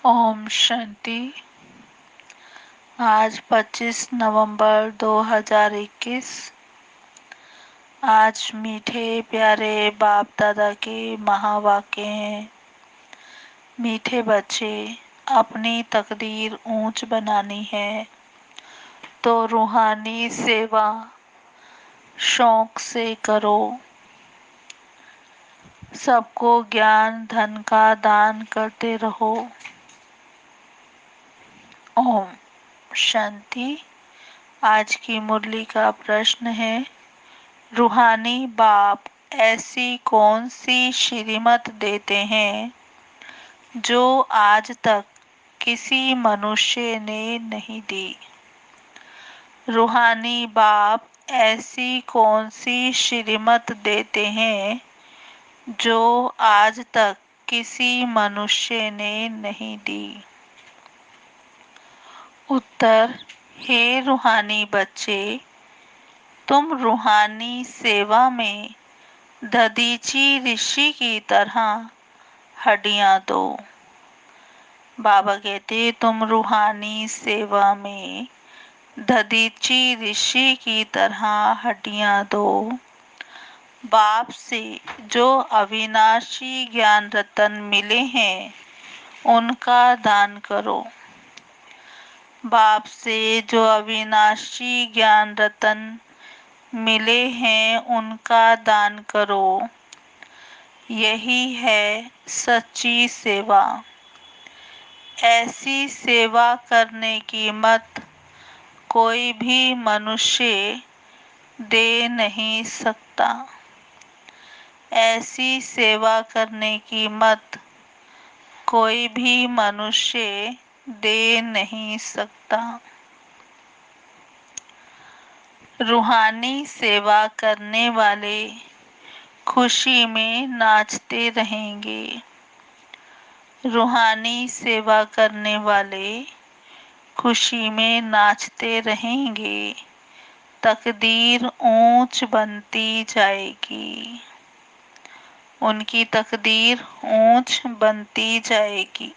ओम शांति। आज 25 नवंबर 2021। आज मीठे प्यारे बाप दादा के महावाक्य हैं। मीठे बच्चे, अपनी तकदीर ऊंच बनानी है तो रूहानी सेवा शौक से करो। सबको ज्ञान धन का दान करते रहो। ओम शांति। आज की मुरली का प्रश्न है, रूहानी बाप ऐसी कौन सी श्रीमत देते हैं जो आज तक किसी मनुष्य ने नहीं दी। रूहानी बाप ऐसी कौन सी श्रीमत देते हैं जो आज तक किसी मनुष्य ने नहीं दी। उत्तर, हे रूहानी बच्चे, तुम रूहानी सेवा में ददीची ऋषि की तरह हड्डियां दो। बाबा कहते, तुम रूहानी सेवा में ददीची ऋषि की तरह हड्डियां दो। बाप से जो अविनाशी ज्ञान रतन मिले हैं उनका दान करो। बाप से जो अविनाशी ज्ञान रतन मिले हैं उनका दान करो। यही है सच्ची सेवा। ऐसी सेवा करने की मत कोई भी मनुष्य दे नहीं सकता। ऐसी सेवा करने की मत कोई भी मनुष्य दे नहीं सकता। रूहानी सेवा करने वाले खुशी में नाचते रहेंगे। रूहानी सेवा करने वाले खुशी में नाचते रहेंगे। तकदीर ऊंच बनती जाएगी। उनकी तकदीर ऊंच बनती जाएगी।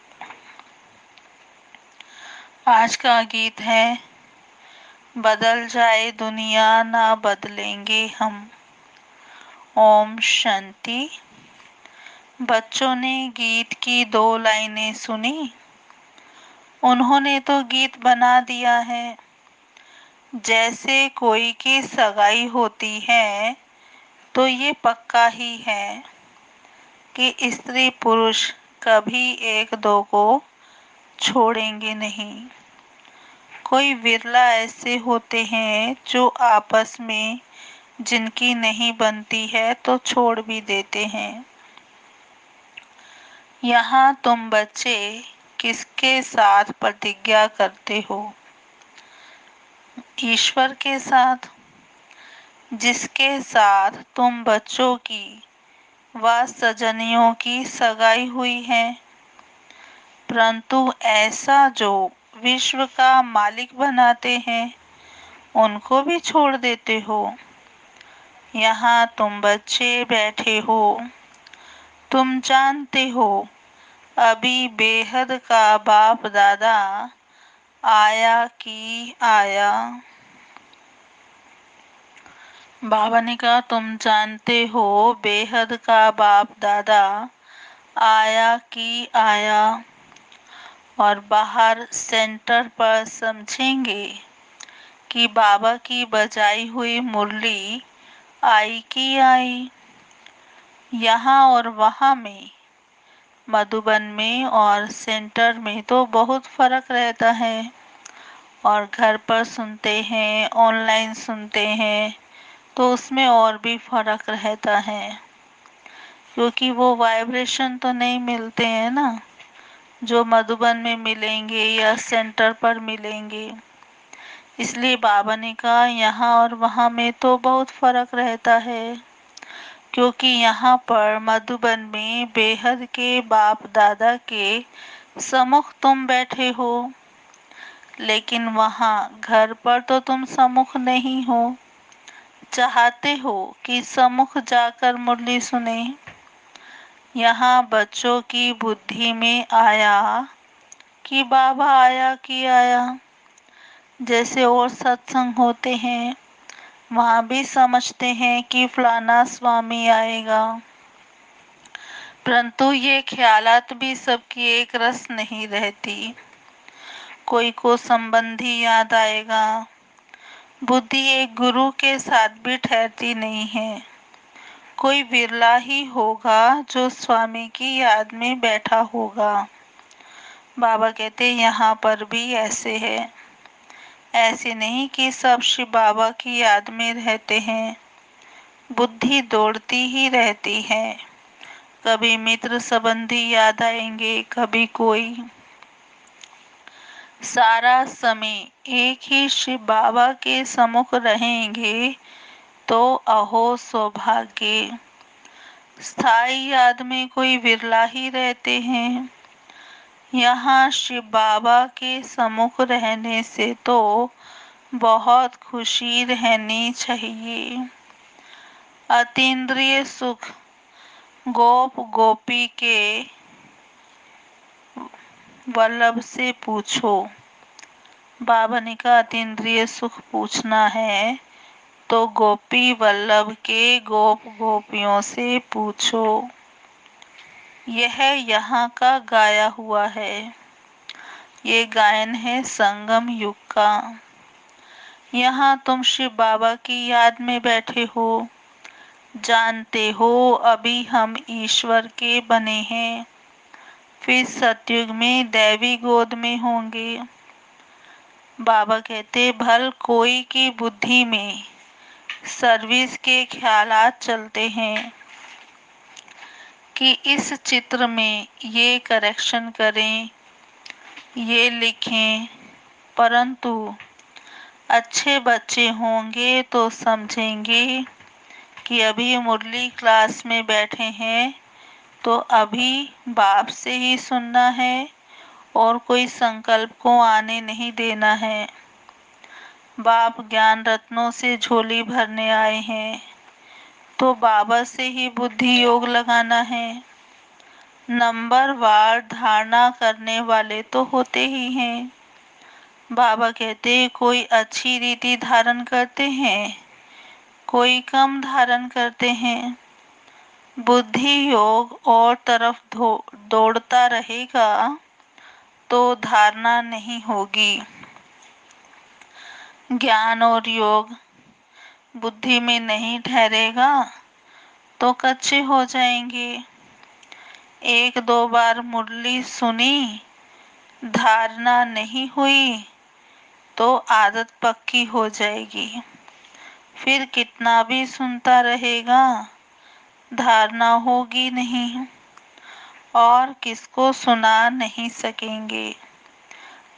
आज का गीत है, बदल जाए दुनिया ना बदलेंगे हम। ओम शांति। बच्चों ने गीत की 2 लाइनें सुनी, उन्होंने तो गीत बना दिया है। जैसे कोई की सगाई होती है तो ये पक्का ही है कि स्त्री पुरुष कभी एक दो को छोड़ेंगे नहीं। कोई विरला ऐसे होते हैं जो आपस में जिनकी नहीं बनती है तो छोड़ भी देते हैं। यहाँ तुम बच्चे किसके साथ प्रतिज्ञा करते हो? ईश्वर के साथ, जिसके साथ तुम बच्चों की व सजनियों की सगाई हुई है। परंतु ऐसा जो विश्व का मालिक बनाते हैं उनको भी छोड़ देते हो। यहाँ तुम बच्चे बैठे हो, तुम जानते हो अभी बेहद का बाप दादा आया कि आया। बाबा ने कहा, तुम जानते हो बेहद का बाप दादा आया कि आया। और बाहर सेंटर पर समझेंगे कि बाबा की बजाई हुई मुरली आई कि आई। यहाँ और वहाँ में, मधुबन में और सेंटर में तो बहुत फर्क रहता है। और घर पर सुनते हैं, ऑनलाइन सुनते हैं तो उसमें और भी फर्क रहता है, क्योंकि वो वाइब्रेशन तो नहीं मिलते हैं ना जो मधुबन में मिलेंगे या सेंटर पर मिलेंगे। इसलिए बाबा ने कहा, यहाँ और वहाँ में तो बहुत फर्क रहता है, क्योंकि यहाँ पर मधुबन में बेहद के बाप दादा के सम्मुख तुम बैठे हो, लेकिन वहाँ घर पर तो तुम सम्मुख नहीं हो। चाहते हो कि सम्मुख जाकर मुरली सुने। यहाँ बच्चों की बुद्धि में आया कि बाबा आया कि आया। जैसे और सत्संग होते हैं, वहाँ भी समझते हैं कि फलाना स्वामी आएगा, परंतु ये ख्यालात भी सबकी एक रस नहीं रहती। कोई को संबंधी याद आएगा। बुद्धि एक गुरु के साथ भी ठहरती नहीं है। कोई विरला ही होगा जो स्वामी की याद में बैठा होगा। बाबा कहते यहाँ पर भी ऐसे है। ऐसे नहीं कि सब शिव बाबा की याद में रहते हैं। बुद्धि दौड़ती ही रहती है। कभी मित्र संबंधी याद आएंगे, कभी कोई। सारा समय एक ही शिव बाबा के सम्मुख रहेंगे तो अहो सौभाग्य। स्थायी याद में कोई विरला ही रहते हैं। यहाँ शिव बाबा के सम्मुख रहने से तो बहुत खुशी रहनी चाहिए। अतीन्द्रिय सुख गोप गोपी के वल्लभ से पूछो। बाबा ने कहा अतीन्द्रिय सुख पूछना है तो गोपी वल्लभ के गोप गोपियों से पूछो। यह यहाँ का गाया हुआ है। ये गायन है संगम युग का। यहाँ तुम शिव बाबा की याद में बैठे हो, जानते हो अभी हम ईश्वर के बने हैं, फिर सतयुग में दैवी गोद में होंगे। बाबा कहते भल कोई की बुद्धि में सर्विस के ख्यालात चलते हैं कि इस चित्र में ये करेक्शन करें, ये लिखें, परंतु अच्छे बच्चे होंगे तो समझेंगे कि अभी मुरली क्लास में बैठे हैं तो अभी बाप से ही सुनना है और कोई संकल्प को आने नहीं देना है। बाप ज्ञान रत्नों से झोली भरने आए हैं तो बाबा से ही बुद्धि योग लगाना है। नंबर वार धारणा करने वाले तो होते ही हैं। बाबा कहते कोई अच्छी रीति धारण करते हैं, कोई कम धारण करते हैं। बुद्धि योग और तरफ दौड़ता रहेगा तो धारणा नहीं होगी। ज्ञान और योग बुद्धि में नहीं ठहरेगा तो कच्चे हो जाएंगे। एक दो बार मुरली सुनी, धारणा नहीं हुई तो आदत पक्की हो जाएगी। फिर कितना भी सुनता रहेगा, धारणा होगी नहीं और किसको सुना नहीं सकेंगे।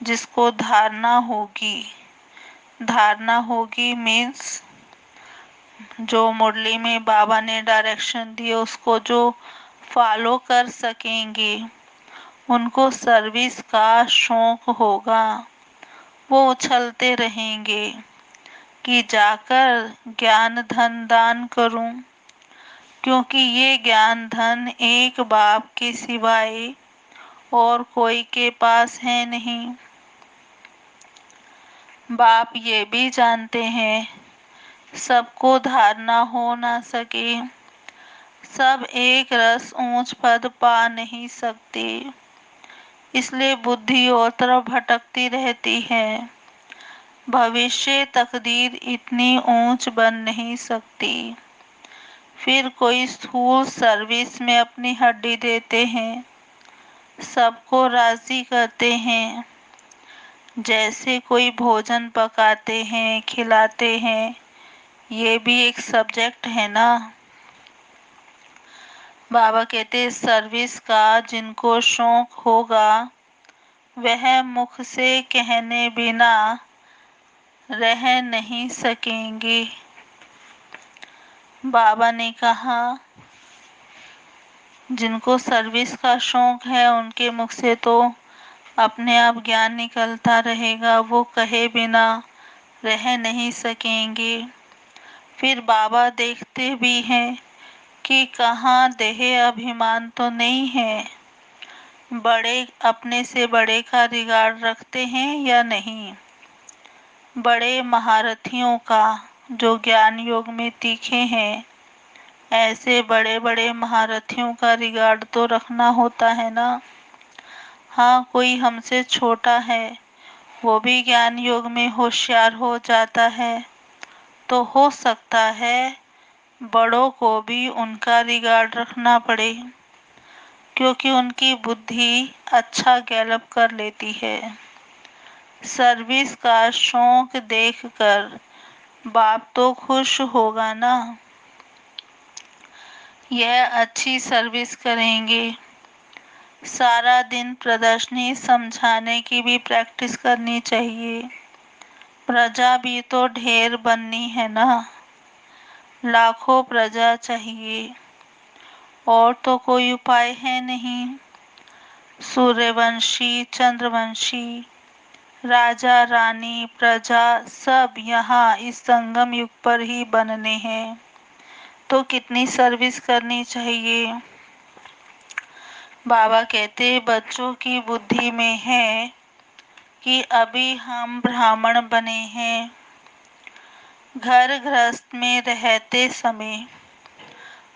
जिसको धारणा होगी, धारणा होगी मीन्स जो मुरली में बाबा ने डायरेक्शन दिए उसको जो फॉलो कर सकेंगे, उनको सर्विस का शौक होगा। वो उछलते रहेंगे कि जाकर ज्ञान धन दान करूं, क्योंकि ये ज्ञान धन एक बाप के सिवाय और कोई के पास है नहीं। बाप ये भी जानते हैं सबको धारणा हो ना सके, सब एक रस ऊंच पद पा नहीं सकते, इसलिए बुद्धि और तरफ भटकती रहती है। भविष्य तकदीर इतनी ऊंच बन नहीं सकती। फिर कोई स्थूल सर्विस में अपनी हड्डी देते हैं, सबको राजी करते हैं। जैसे कोई भोजन पकाते हैं, खिलाते हैं, ये भी एक सब्जेक्ट है ना। बाबा कहते सर्विस का जिनको शौक होगा वह मुख से कहने बिना रह नहीं सकेंगे। बाबा ने कहा जिनको सर्विस का शौक है उनके मुख से तो अपने आप ज्ञान निकलता रहेगा, वो कहे बिना रह नहीं सकेंगे। फिर बाबा देखते भी हैं कि कहाँ देह अभिमान तो नहीं है, बड़े अपने से बड़े का रिगार्ड रखते हैं या नहीं? बड़े महारथियों का, जो ज्ञान योग में तीखे हैं, ऐसे बड़े बड़े महारथियों का रिगार्ड तो रखना होता है ना। हाँ, कोई हमसे छोटा है, वो भी ज्ञान योग में होशियार हो जाता है, तो हो सकता है बड़ों को भी उनका रिगार्ड रखना पड़े, क्योंकि उनकी बुद्धि अच्छा गैलप कर लेती है। सर्विस का शौक देखकर बाप तो खुश होगा ना। यह अच्छी सर्विस करेंगे। सारा दिन प्रदर्शनी समझाने की भी प्रैक्टिस करनी चाहिए। प्रजा भी तो ढेर बननी है ना, लाखों प्रजा चाहिए, और तो कोई उपाय है नहीं। सूर्यवंशी, चंद्रवंशी, राजा रानी, प्रजा सब यहाँ इस संगम युग पर ही बनने हैं, तो कितनी सर्विस करनी चाहिए। बाबा कहते बच्चों की बुद्धि में है कि अभी हम ब्राह्मण बने हैं। घर गृहस्थ में रहते समय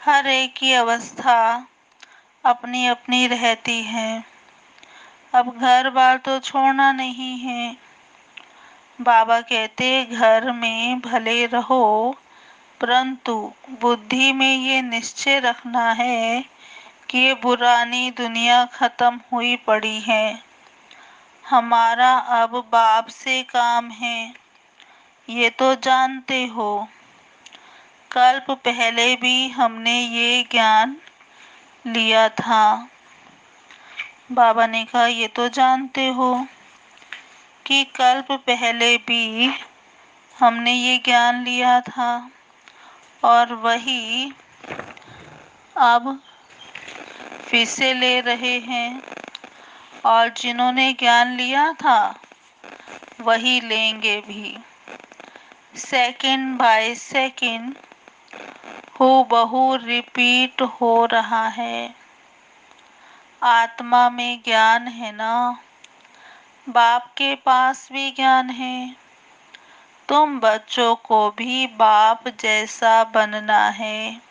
हर एक की अवस्था अपनी अपनी रहती है। अब घर बार तो छोड़ना नहीं है। बाबा कहते घर में भले रहो, परंतु बुद्धि में ये निश्चय रखना है कि ये पुरानी दुनिया खत्म हुई पड़ी है। हमारा अब बाप से काम है, ये तो जानते हो। कल्प पहले भी हमने ये ज्ञान लिया था। बाबा ने कहा ये तो जानते हो कि कल्प पहले भी हमने ये ज्ञान लिया था, और वही अब फिर से ले रहे हैं, और जिन्होंने ज्ञान लिया था वही लेंगे भी। सेकंड बाय सेकंड हूबहू रिपीट हो रहा है। आत्मा में ज्ञान है ना, बाप के पास भी ज्ञान है। तुम बच्चों को भी बाप जैसा बनना है,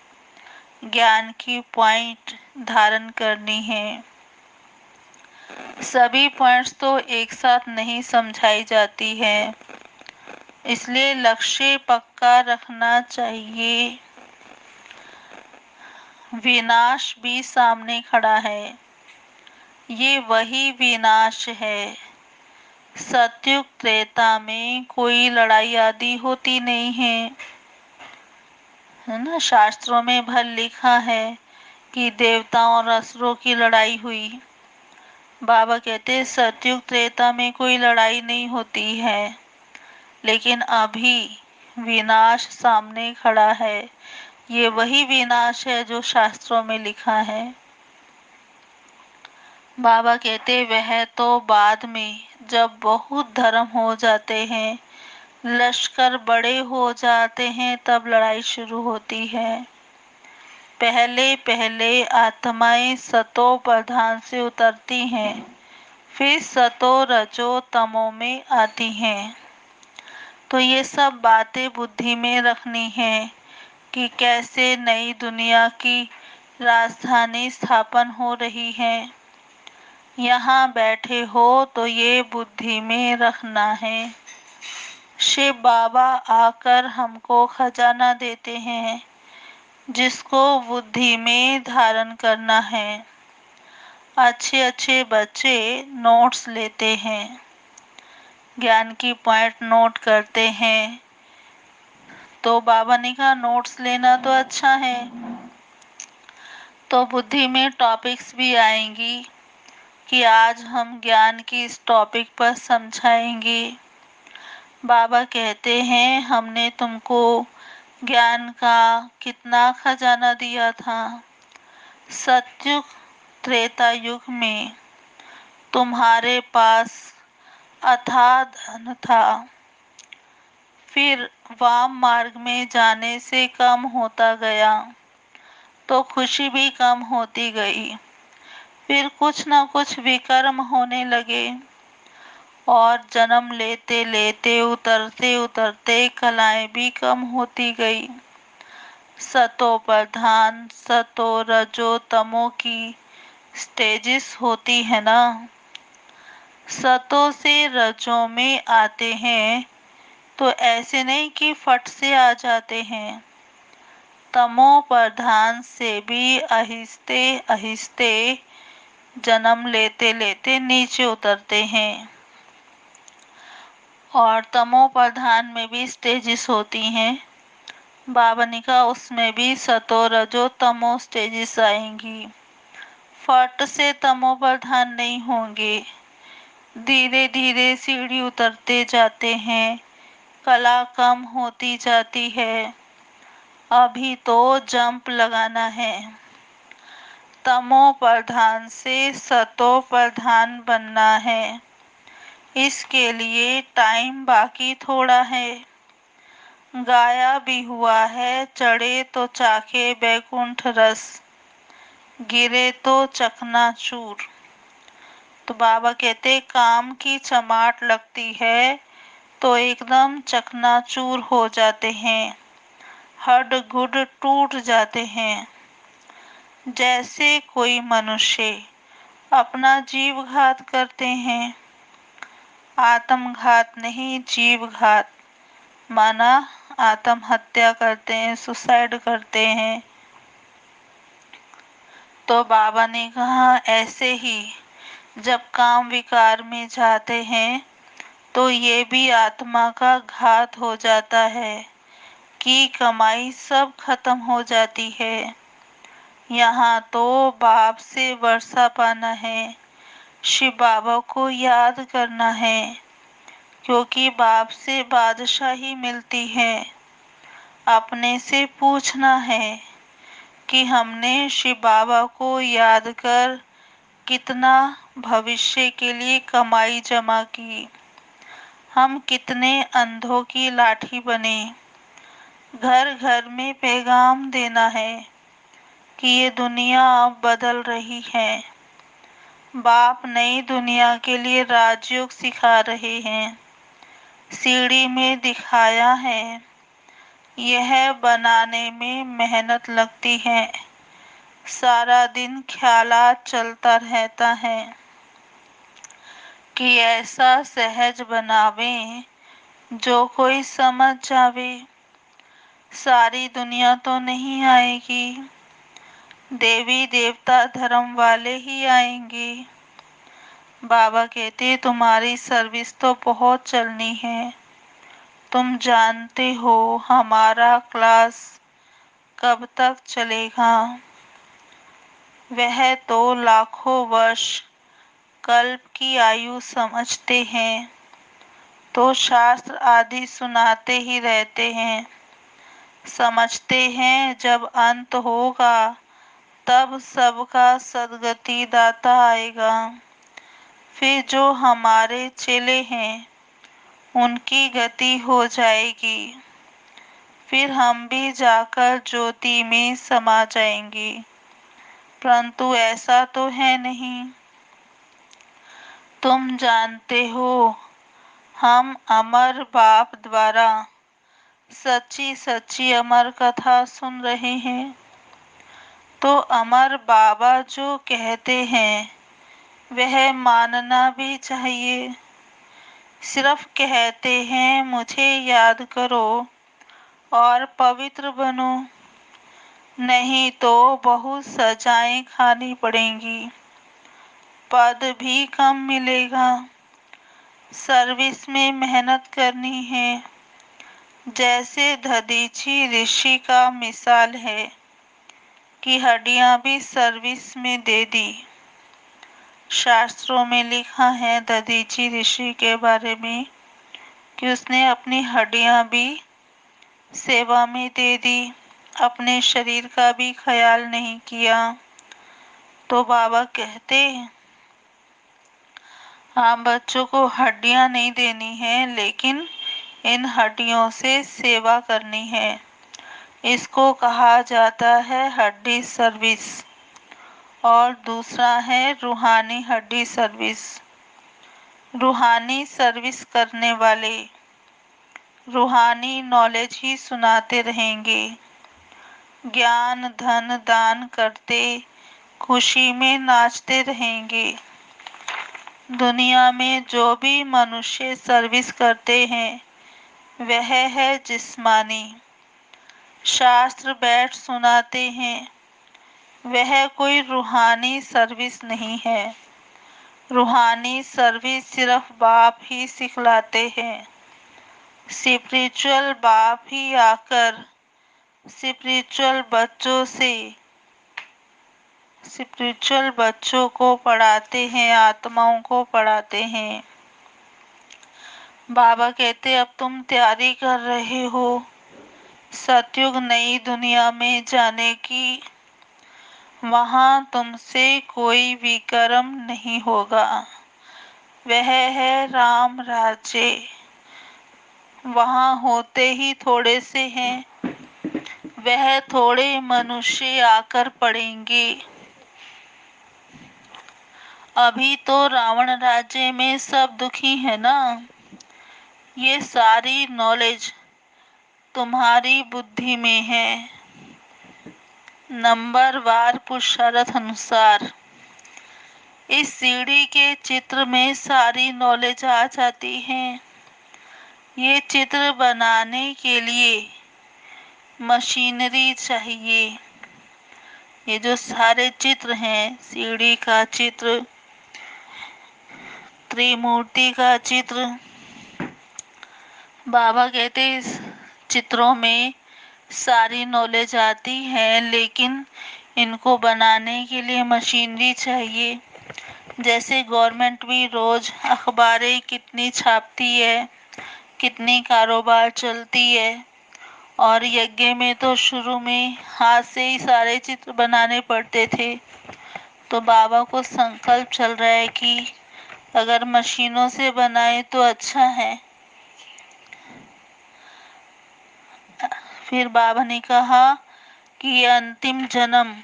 ज्ञान की पॉइंट धारण करनी है। सभी पॉइंट्स तो एक साथ नहीं समझाई जाती है, इसलिए लक्ष्य पक्का रखना चाहिए। विनाश भी सामने खड़ा है, ये वही विनाश है। सतयुग त्रेता में कोई लड़ाई आदि होती नहीं है ना। शास्त्रों में भर लिखा है कि देवताओं और असुरों की लड़ाई हुई। बाबा कहते सतयुग त्रेता में कोई लड़ाई नहीं होती है, लेकिन अभी विनाश सामने खड़ा है। ये वही विनाश है जो शास्त्रों में लिखा है। बाबा कहते वह तो बाद में, जब बहुत धर्म हो जाते हैं, लश्कर बड़े हो जाते हैं, तब लड़ाई शुरू होती है। पहले पहले आत्माएं सतो प्रधान से उतरती हैं, फिर सतो रजो तमो में आती हैं। तो ये सब बातें बुद्धि में रखनी है कि कैसे नई दुनिया की राजधानी स्थापन हो रही है। यहाँ बैठे हो तो ये बुद्धि में रखना है। शिव बाबा आकर हमको खजाना देते हैं, जिसको बुद्धि में धारण करना है। अच्छे अच्छे बच्चे नोट्स लेते हैं, ज्ञान की पॉइंट नोट करते हैं। तो बाबा ने कहा नोट्स लेना तो अच्छा है, तो बुद्धि में टॉपिक्स भी आएंगी कि आज हम ज्ञान की इस टॉपिक पर समझाएंगे। बाबा कहते हैं हमने तुमको ज्ञान का कितना खजाना दिया था। सतयुग त्रेता युग में तुम्हारे पास अथाह धन था, फिर वाम मार्ग में जाने से कम होता गया, तो खुशी भी कम होती गई। फिर कुछ न कुछ विकर्म होने लगे और जन्म लेते लेते उतरते उतरते कलाएं भी कम होती गई। सतो प्रधान सतो रजो तमो की स्टेजेस होती है ना, सतों से रजों में आते हैं तो ऐसे नहीं कि फट से आ जाते हैं। तमो प्रधान से भी आहिस्ते आहिस्ते जन्म लेते लेते नीचे उतरते हैं। और तमो प्रधान में भी स्टेजेस होती हैं। बाबा ने कहा उसमें भी सतो रजो तमो स्टेजेस आएंगी, फट से तमो प्रधान नहीं होंगे। धीरे धीरे सीढ़ी उतरते जाते हैं, कला कम होती जाती है। अभी तो जंप लगाना है, तमो प्रधान से सतो प्रधान बनना है। इसके लिए टाइम बाकी थोड़ा है। गाया भी हुआ है, चढ़े तो चाखे बैकुंठ रस, गिरे तो चकनाचूर। तो बाबा कहते काम की चमाट लगती है तो एकदम चकनाचूर हो जाते हैं, हड गुड टूट जाते हैं। जैसे कोई मनुष्य अपना जीव घात करते हैं, आत्मघात नहीं जीव घात, माना आत्महत्या करते हैं, सुसाइड करते हैं। तो बाबा ने कहा ऐसे ही जब काम विकार में जाते हैं तो ये भी आत्मा का घात हो जाता है कि कमाई सब खत्म हो जाती है। यहाँ तो बाप से वर्षा पाना है, शिव बाबा को याद करना है, क्योंकि बाप से बादशाही मिलती है। अपने से पूछना है कि हमने शिव बाबा को याद कर कितना भविष्य के लिए कमाई जमा की, हम कितने अंधों की लाठी बने। घर घर में पैगाम देना है कि ये दुनिया अब बदल रही है। बाप नई दुनिया के लिए राजयोग सिखा रहे हैं, सीढ़ी में दिखाया है। यह बनाने में मेहनत लगती है, सारा दिन ख्यालात चलता रहता है कि ऐसा सहज बनावे जो कोई समझ जावे। सारी दुनिया तो नहीं आएगी, देवी देवता धर्म वाले ही आएंगे। बाबा कहते तुम्हारी सर्विस तो बहुत चलनी है, तुम जानते हो हमारा क्लास कब तक चलेगा। वह तो लाखों वर्ष कल्प की आयु समझते हैं, तो शास्त्र आदि सुनाते ही रहते हैं। समझते हैं जब अंत होगा तब सबका सदगति दाता आएगा। फिर जो हमारे चेले हैं उनकी गति हो जाएगी, फिर हम भी जाकर ज्योति में समा जाएंगे। परंतु ऐसा तो है नहीं। तुम जानते हो हम अमर बाप द्वारा सच्ची सच्ची अमर कथा सुन रहे हैं। तो अमर बाबा जो कहते हैं वह मानना भी चाहिए। सिर्फ कहते हैं मुझे याद करो और पवित्र बनो, नहीं तो बहुत सजाएं खानी पड़ेंगी, पद भी कम मिलेगा। सर्विस में मेहनत करनी है। जैसे दधीची ऋषि का मिसाल है कि हड्डियां भी सर्विस में दे दी। शास्त्रों में लिखा है दधीची ऋषि के बारे में कि उसने अपनी हड्डियां भी सेवा में दे दी, अपने शरीर का भी ख्याल नहीं किया। तो बाबा कहते हाँ बच्चों को हड्डियां नहीं देनी है, लेकिन इन हड्डियों से सेवा करनी है। इसको कहा जाता है हड्डी सर्विस। और दूसरा है रूहानी हड्डी सर्विस। रूहानी सर्विस करने वाले रूहानी नॉलेज ही सुनाते रहेंगे, ज्ञान धन दान करते खुशी में नाचते रहेंगे। दुनिया में जो भी मनुष्य सर्विस करते हैं वह है जिस्मानी। शास्त्र बैठ सुनाते हैं, वह कोई रूहानी सर्विस नहीं है। रूहानी सर्विस सिर्फ बाप ही सिखलाते हैं। स्पिरिचुअल बाप ही आकर स्पिरिचुअल बच्चों को पढ़ाते हैं, आत्माओं को पढ़ाते हैं। बाबा कहते अब तुम तैयारी कर रहे हो सतयुग नई दुनिया में जाने की। वहां तुमसे कोई विक्रम नहीं होगा, वह है राम राज्य। वहां होते ही थोड़े से हैं, वह थोड़े मनुष्य आकर पड़ेंगे। अभी तो रावण राज्य में सब दुखी है ना। ये सारी नॉलेज तुम्हारी बुद्धि में है। नंबर वार पुरुषार्थ अनुसार इस सीढ़ी के चित्र में सारी नॉलेज आ जाती है। ये चित्र बनाने के लिए मशीनरी चाहिए। ये जो सारे चित्र हैं, सीढ़ी का चित्र, त्रिमूर्ति का चित्र, बाबा कहते इस चित्रों में सारी नॉलेज आती है, लेकिन इनको बनाने के लिए मशीनरी चाहिए। जैसे गवर्नमेंट भी रोज अखबारें कितनी छापती है, कितनी कारोबार चलती है, और यज्ञ में तो शुरू में हाथ से ही सारे चित्र बनाने पड़ते थे। तो बाबा को संकल्प चल रहा है कि अगर मशीनों से बनाए तो अच्छा है। फिर बाबा ने कहा कि अंतिम जन्म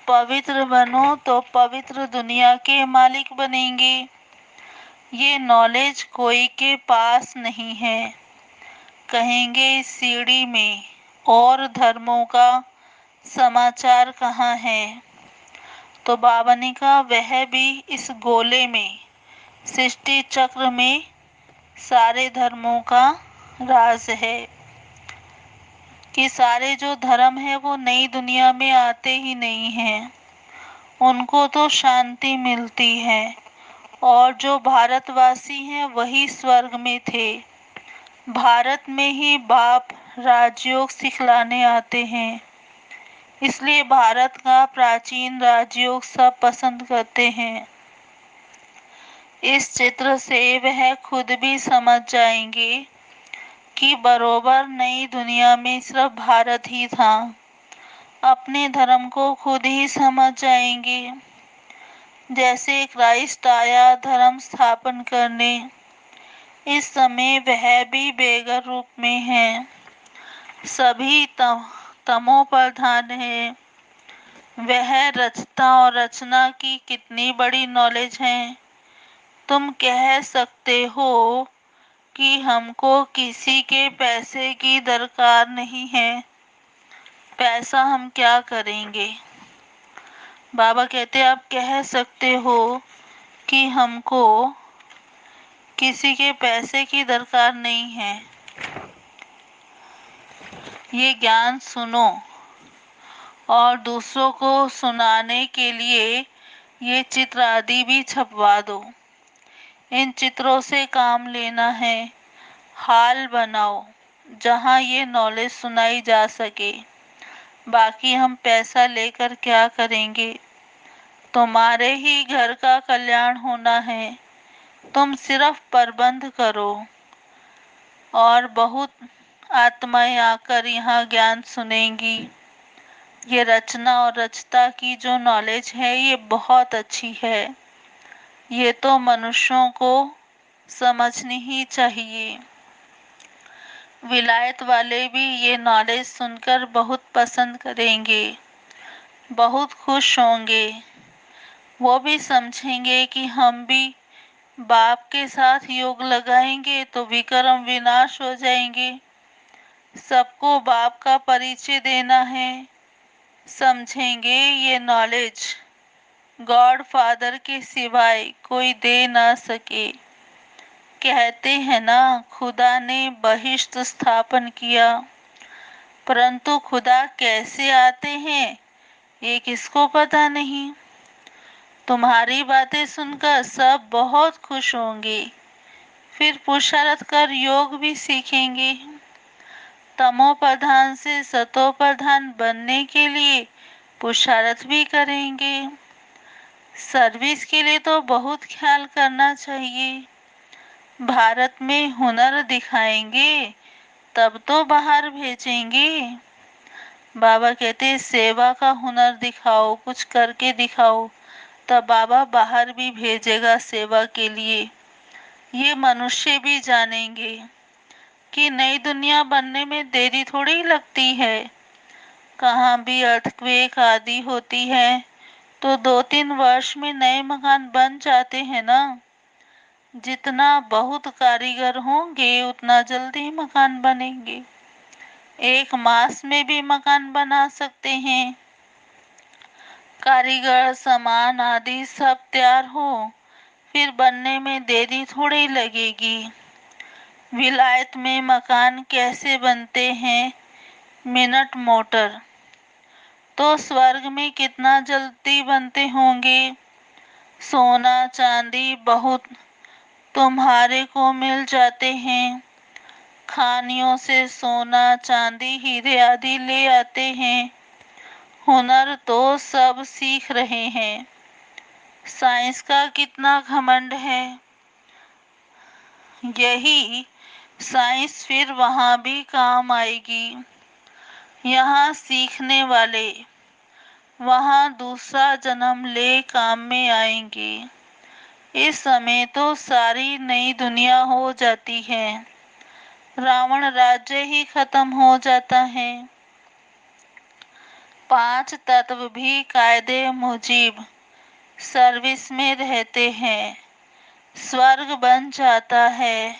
पवित्र बनो तो पवित्र दुनिया के मालिक बनेंगे। ये नॉलेज कोई के पास नहीं है। कहेंगे इस सीढ़ी में और धर्मों का समाचार कहाँ है। तो बाबा ने कहा वह भी इस गोले में, सृष्टि चक्र में सारे धर्मों का राज है। कि सारे जो धर्म है वो नई दुनिया में आते ही नहीं हैं, उनको तो शांति मिलती है। और जो भारतवासी हैं वही स्वर्ग में थे। भारत में ही बाप राजयोग सिखलाने आते हैं, इसलिए भारत का प्राचीन राजयोग सब पसंद करते हैं। इस चित्र से वह खुद भी समझ जाएंगे कि बरोबर नई दुनिया में सिर्फ भारत ही था। अपने धर्म को खुद ही समझ जाएंगे। जैसे क्राइस्ट आया धर्म स्थापन करने, इस समय वह भी बेगर रूप में है। सभी तमो प्रधान है। वह रचता और रचना की कितनी बड़ी नॉलेज है। तुम कह सकते हो कि हमको किसी के पैसे की दरकार नहीं है, पैसा हम क्या करेंगे। बाबा कहते आप कह सकते हो कि हमको किसी के पैसे की दरकार नहीं है। ये ज्ञान सुनो और दूसरों को सुनाने के लिए ये चित्र आदि भी छपवा दो। इन चित्रों से काम लेना है। हाल बनाओ जहाँ ये नॉलेज सुनाई जा सके। बाकी हम पैसा लेकर क्या करेंगे। तुम्हारे ही घर का कल्याण होना है। तुम सिर्फ प्रबंध करो और बहुत आत्माएं आकर यहाँ ज्ञान सुनेंगी। ये रचना और रचता की जो नॉलेज है ये बहुत अच्छी है। ये तो मनुष्यों को समझनी ही चाहिए। विलायत वाले भी ये नॉलेज सुनकर बहुत पसंद करेंगे। बहुत खुश होंगे। वो भी समझेंगे कि हम भी बाप के साथ योग लगाएंगे तो विक्रम विनाश हो जाएंगे। सबको बाप का परिचय देना है। समझेंगे ये नॉलेज गॉड फादर के सिवाय कोई दे ना सके। कहते हैं ना, खुदा ने बहिष्ठ स्थापन किया, परंतु खुदा कैसे आते हैं ये किसको पता नहीं। तुम्हारी बातें सुनकर सब बहुत खुश होंगे, फिर पुरुषार्थ कर योग भी सीखेंगे। तमो प्रधान से सतो प्रधान बनने के लिए पुरुषार्थ भी करेंगे। सर्विस के लिए तो बहुत ख्याल करना चाहिए। भारत में हुनर दिखाएंगे तब तो बाहर भेजेंगे। बाबा कहते सेवा का हुनर दिखाओ, कुछ करके दिखाओ, तब बाबा बाहर भी भेजेगा सेवा के लिए। ये मनुष्य भी जानेंगे कि नई दुनिया बनने में देरी थोड़ी लगती है। कहाँ भी अर्थक्वेक आदि होती है तो 2-3 वर्ष में नए मकान बन जाते हैं ना। जितना बहुत कारीगर होंगे उतना जल्दी मकान बनेंगे। 1 मास में भी मकान बना सकते हैं। कारीगर सामान आदि सब तैयार हो फिर बनने में देरी थोड़ी लगेगी। विलायत में मकान कैसे बनते हैं, मिनट मोटर, तो स्वर्ग में कितना जल्दी बनते होंगे। सोना चांदी बहुत तुम्हारे को मिल जाते हैं। खानियों से सोना चांदी हीरे आदि ले आते हैं। हुनर तो सब सीख रहे हैं। साइंस का कितना घमंड है। यही साइंस फिर वहाँ भी काम आएगी। यहाँ सीखने वाले वहाँ दूसरा जन्म ले काम में आएंगे। इस समय तो सारी नई दुनिया हो जाती है। रावण राज्य ही खत्म हो जाता है। 5 तत्व भी कायदे मुजीब सर्विस में रहते हैं। स्वर्ग बन जाता है,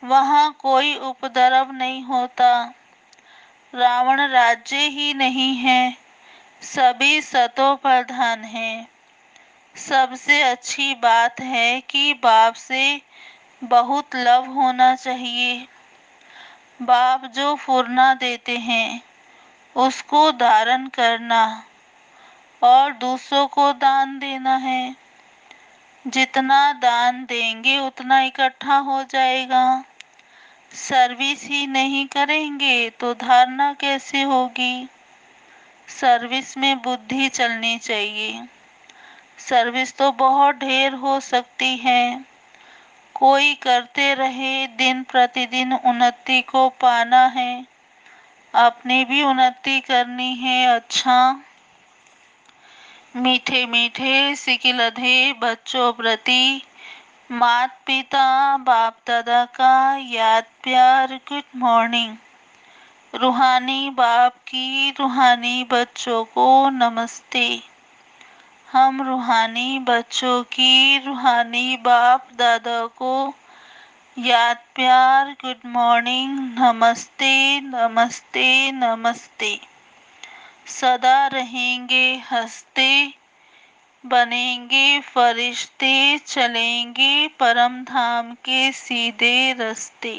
वहाँ कोई उपद्रव नहीं होता। रावण राज्य ही नहीं है, सभी सतो प्रधान हैं। सबसे अच्छी बात है कि बाप से बहुत लव होना चाहिए। बाप जो फुर्ना देते हैं उसको धारण करना और दूसरों को दान देना है। जितना दान देंगे उतना इकट्ठा हो जाएगा। सर्विस ही नहीं करेंगे तो धारणा कैसे होगी। सर्विस में बुद्धि चलनी चाहिए। सर्विस तो बहुत ढेर हो सकती है। कोई करते रहे, दिन प्रतिदिन उन्नति को पाना है, अपनी भी उन्नति करनी है। अच्छा, मीठे मीठे सिकिलधे बच्चों प्रति माता पिता बाप दादा का याद प्यार गुड मॉर्निंग। रूहानी बाप की रूहानी बच्चों को नमस्ते। हम रूहानी बच्चों की रूहानी बाप दादा को याद प्यार गुड मॉर्निंग, नमस्ते नमस्ते नमस्ते। सदा रहेंगे हंसते, बनेंगे फरिश्ते, चलेंगे परम धाम के सीधे रास्ते।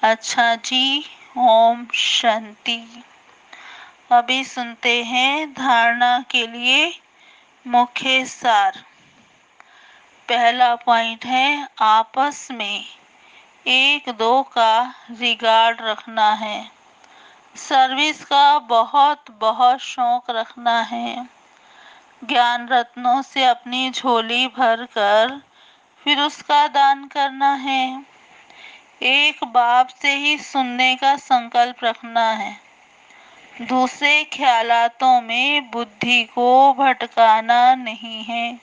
अच्छा जी, ओम शांति। अभी सुनते हैं धारणा के लिए मुख्य सार। पहला पॉइंट है आपस में 1-2 का रिगार्ड रखना है। सर्विस का बहुत बहुत शौक रखना है। ज्ञान रत्नों से अपनी झोली भर कर फिर उसका दान करना है। एक बाप से ही सुनने का संकल्प रखना है। दूसरे ख्यालातों में बुद्धि को भटकाना नहीं है।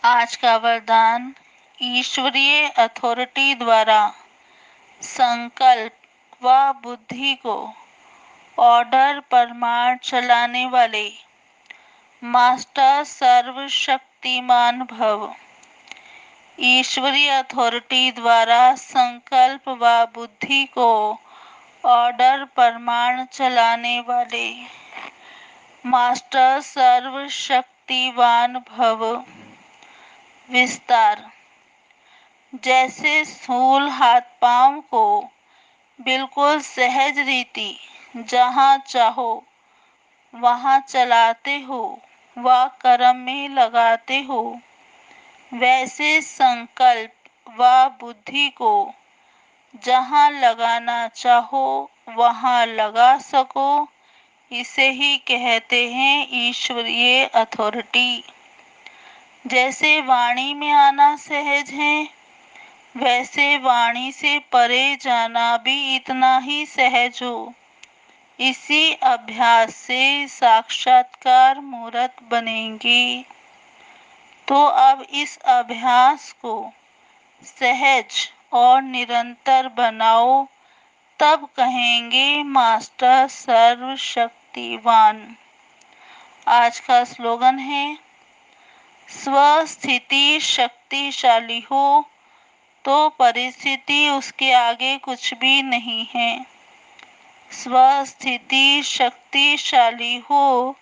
आज का वरदान ईश्वरीय अथॉरिटी द्वारा संकल्प व बुद्धि को ऑर्डर परमार चलाने वाले, मास्टर सर्वशक्तिमान भव। ईश्वरीय अथॉरिटी द्वारा संकल्प व बुद्धि को ऑर्डर परमाण चलाने वाले, मास्टर सर्वशक्तिवान भव। विस्तार। जैसे स्थूल हाथ पांव को बिल्कुल सहज रीति जहाँ चाहो वहाँ चलाते हो व कर्म में लगाते हो, वैसे संकल्प व बुद्धि को जहाँ लगाना चाहो वहाँ लगा सको, इसे ही कहते हैं ईश्वरीय अथॉरिटी। जैसे वाणी में आना सहज है, वैसे वाणी से परे जाना भी इतना ही सहज हो। इसी अभ्यास से साक्षात्कार मूर्त बनेंगे। तो अब इस अभ्यास को सहज और निरंतर बनाओ, तब कहेंगे मास्टर सर्वशक्तिवान। आज का स्लोगन है, स्वस्थिति शक्तिशाली हो तो परिस्थिति उसके आगे कुछ भी नहीं है। स्वस्थिति शक्तिशाली हो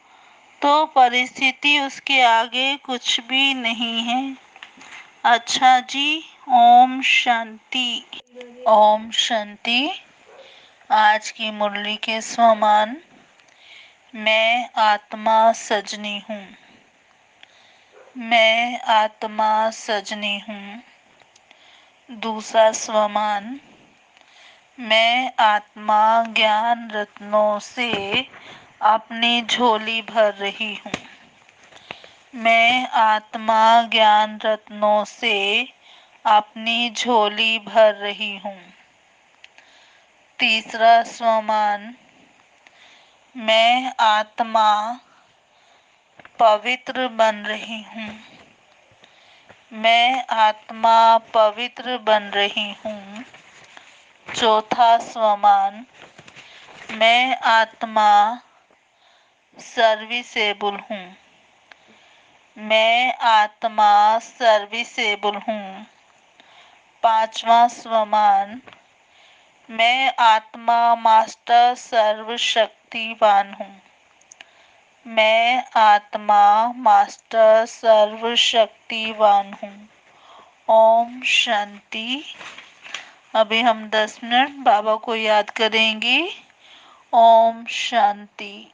तो परिस्थिति उसके आगे कुछ भी नहीं है। अच्छा जी, ओम शांति। ओम शांति। आज की मुरली के स्वमान, मैं आत्मा सजनी हूँ। मैं आत्मा सजनी हूँ। दूसरा स्वमान, मैं आत्मा ज्ञान रत्नों से अपनी झोली भर रही हूँ। मैं आत्मा ज्ञान रत्नों से अपनी झोली भर रही हूँ। तीसरा स्वमान, मैं आत्मा पवित्र बन रही हूँ। मैं आत्मा पवित्र बन रही हूँ। चौथा स्वमान, मैं आत्मा सर्विसेबल हूँ। मैं आत्मा सर्विसेबल हूँ। पांचवा स्वमान, मैं आत्मा मास्टर सर्वशक्तिवान हूँ। मैं आत्मा मास्टर सर्वशक्तिवान हूँ। ओम शांति। अभी हम 10 मिनट बाबा को याद करेंगे। ओम शांति।